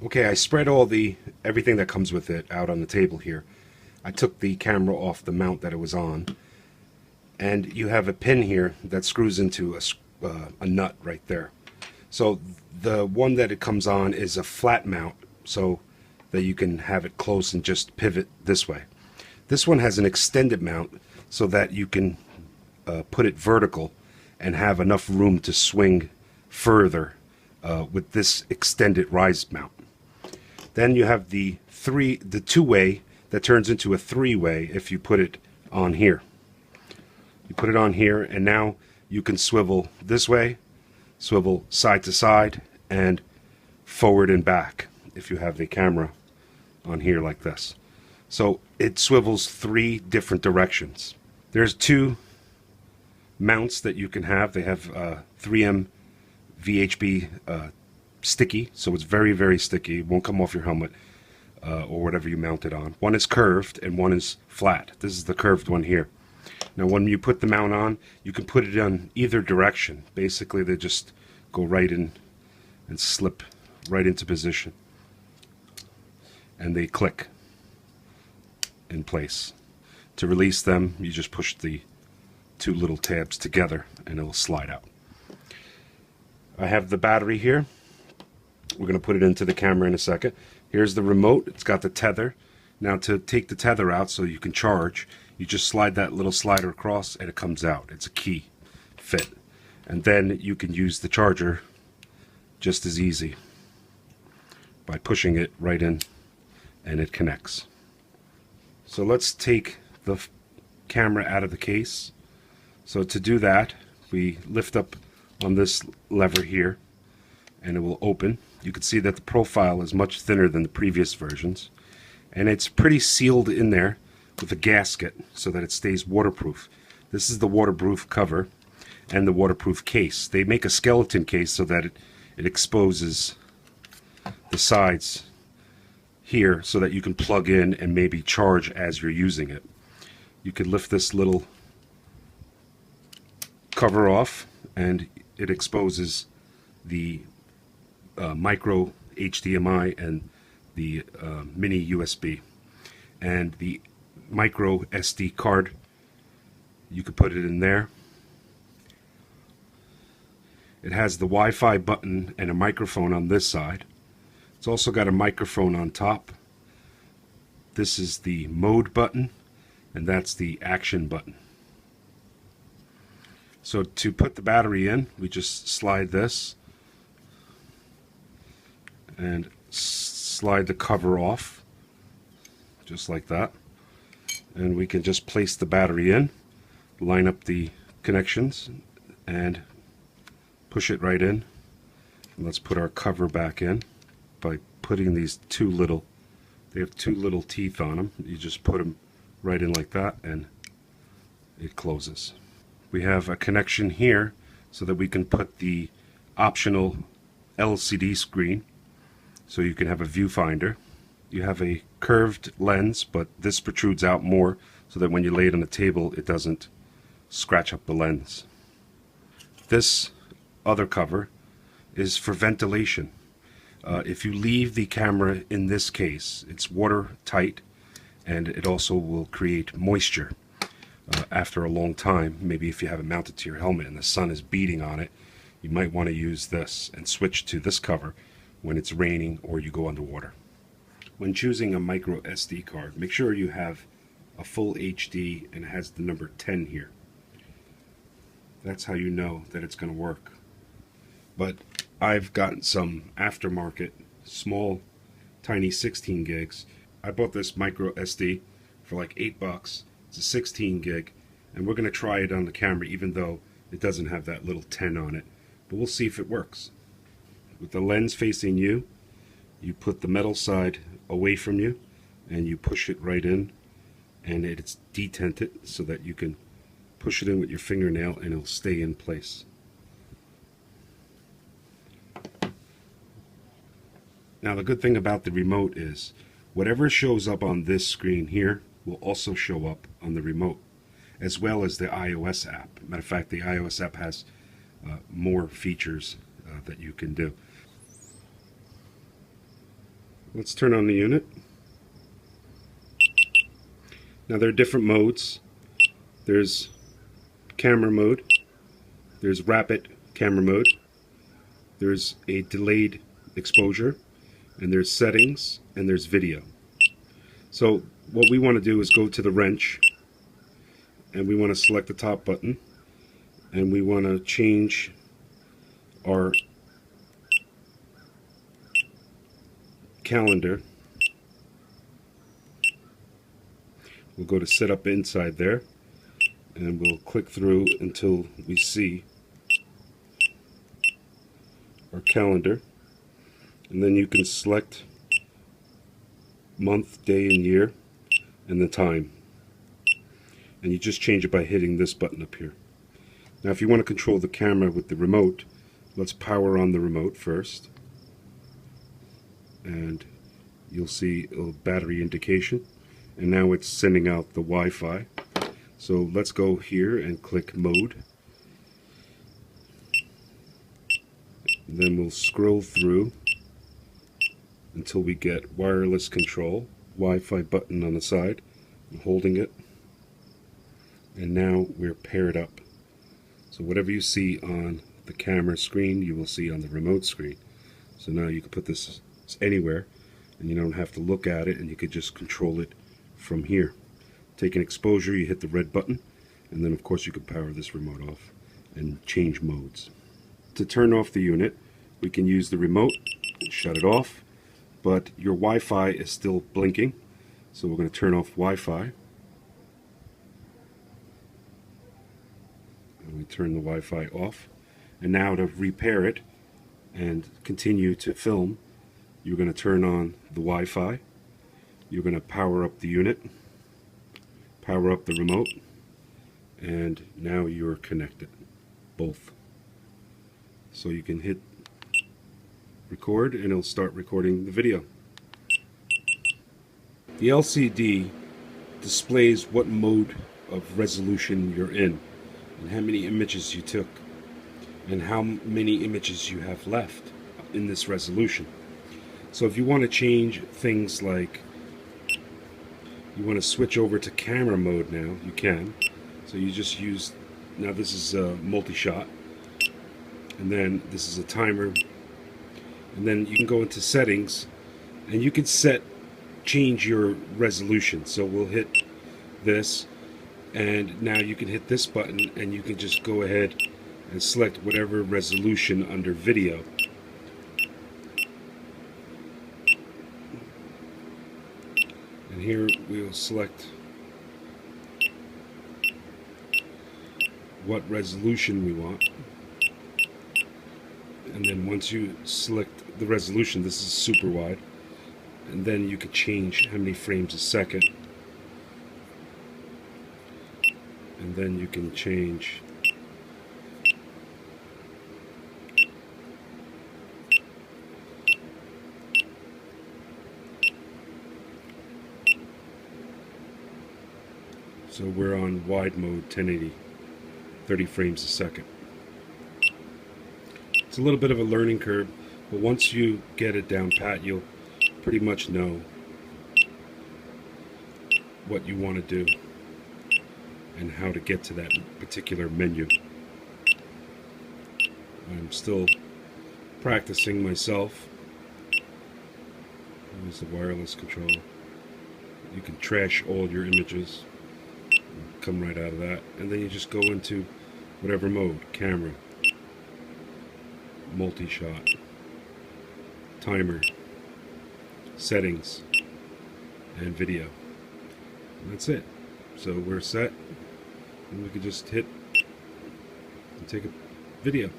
Okay, I spread everything that comes with it out on the table here. I took the camera off the mount that it was on, and you have a pin here that screws into a nut right there. So the one that it comes on is a flat mount, so that you can have it close and just pivot this way. This one has an extended mount so that you can put it vertical and have enough room to swing further with this extended rise mount. Then you have the two-way that turns into a three-way if you put it on here. You put it on here, and now you can swivel this way, swivel side to side, and forward and back if you have the camera on here like this. So it swivels 3 different directions. There's 2 mounts that you can have. They have 3M VHB sticky, so it's very, very sticky. It won't come off your helmet or whatever you mount it on. One is curved and one is flat. This is the curved one here. Now when you put the mount on, you can put it on either direction. Basically they just go right in and slip right into position, and they click in place. To release them, you just push the 2 little tabs together and it will slide out. I have the battery here. We're going to put it into the camera in a second. Here's the remote. It's got the tether. Now to take the tether out so you can charge, you just slide that little slider across and it comes out. It's a key fit. And then you can use the charger just as easy by pushing it right in, and it connects. So let's take the camera out of the case. So to do that, we lift up on this lever here and it will open. You can see that the profile is much thinner than the previous versions, and it's pretty sealed in there with a gasket so that it stays waterproof. This is the waterproof cover and the waterproof case. They make a skeleton case so that it exposes the sides here so that you can plug in and maybe charge as you're using it. You could lift this little cover off and it exposes the micro HDMI and the mini USB, and the micro SD card. You could put it in there. It has the Wi-Fi button and a microphone on this side. It's also got a microphone on top. This is the mode button, and that's the action button. So to put the battery in, we just slide this and slide the cover off, just like that. And we can just place the battery in, line up the connections, and push it right in. And let's put our cover back in by putting these they have 2 little teeth on them. You just put them right in like that and it closes. We have a connection here so that we can put the optional LCD screen so you can have a viewfinder. You have a curved lens, but this protrudes out more so that when you lay it on the table it doesn't scratch up the lens. This other cover is for ventilation. If you leave the camera in this case, it's watertight, and it also will create moisture after a long time. Maybe if you have it mounted to your helmet and the sun is beating on it, you might want to use this and switch to this cover when it's raining or you go underwater. When choosing a micro SD card, make sure you have a full HD and it has the number 10 here. That's how you know that it's going to work. But I've gotten some aftermarket small tiny 16 gigs. I bought this micro SD for like $8. It's a 16 gig, and we're going to try it on the camera even though it doesn't have that little 10 on it, but we'll see if it works. With the lens facing you, you put the metal side away from you and you push it right in, and it's detented so that you can push it in with your fingernail and it'll stay in place. Now the good thing about the remote is whatever shows up on this screen here will also show up on the remote, as well as the iOS app. Matter of fact, the iOS app has more features that you can do. Let's turn on the unit. Now there are different modes. There's camera mode, there's rapid camera mode, there's a delayed exposure, and there's settings, and there's video. So what we want to do is go to the wrench, and we want to select the top button, and we want to change our calendar. We'll go to setup inside there, and we'll click through until we see our calendar, and then you can select month, day, and year, and the time, and you just change it by hitting this button up here. Now if you want to control the camera with the remote, let's power on the remote first, and you'll see a battery indication, and now it's sending out the Wi-Fi. So let's go here and click mode. Then we'll scroll through until we get wireless control, Wi-Fi button on the side. I'm holding it, and now we're paired up. So whatever you see on the camera screen, you will see on the remote screen. So now you can put this anywhere, and you don't have to look at it, and you could just control it from here. Take an exposure, you hit the red button, and then of course you can power this remote off and change modes. To turn off the unit, we can use the remote and shut it off, but your Wi-Fi is still blinking, so we're going to turn off Wi-Fi. And we turn the Wi-Fi off. And now to repair it and continue to film, you're going to turn on the Wi-Fi, you're going to power up the unit, power up the remote, and now you're connected, both. So you can hit record and it'll start recording the video. The LCD displays what mode of resolution you're in, and how many images you took, and how many images you have left in this resolution. So if you want to change things like you want to switch over to camera mode now, you can. So you just use, now this is a multi-shot, and then this is a timer, and then you can go into settings, and you can change your resolution. So we'll hit this, and now you can hit this button, and you can just go ahead and select whatever resolution under video. And here we'll select what resolution we want, and then once you select the resolution, this is super wide, and then you can change how many frames a second, and then you can change so we're on wide mode, 1080, 30 frames a second. It's a little bit of a learning curve, but once you get it down pat, you'll pretty much know what you want to do and how to get to that particular menu. I'm still practicing myself. There's the wireless control. You can trash all your images, come right out of that, and then you just go into whatever mode, camera, multi-shot, timer, settings, and video. And that's it. So we're set, and we can just hit and take a video.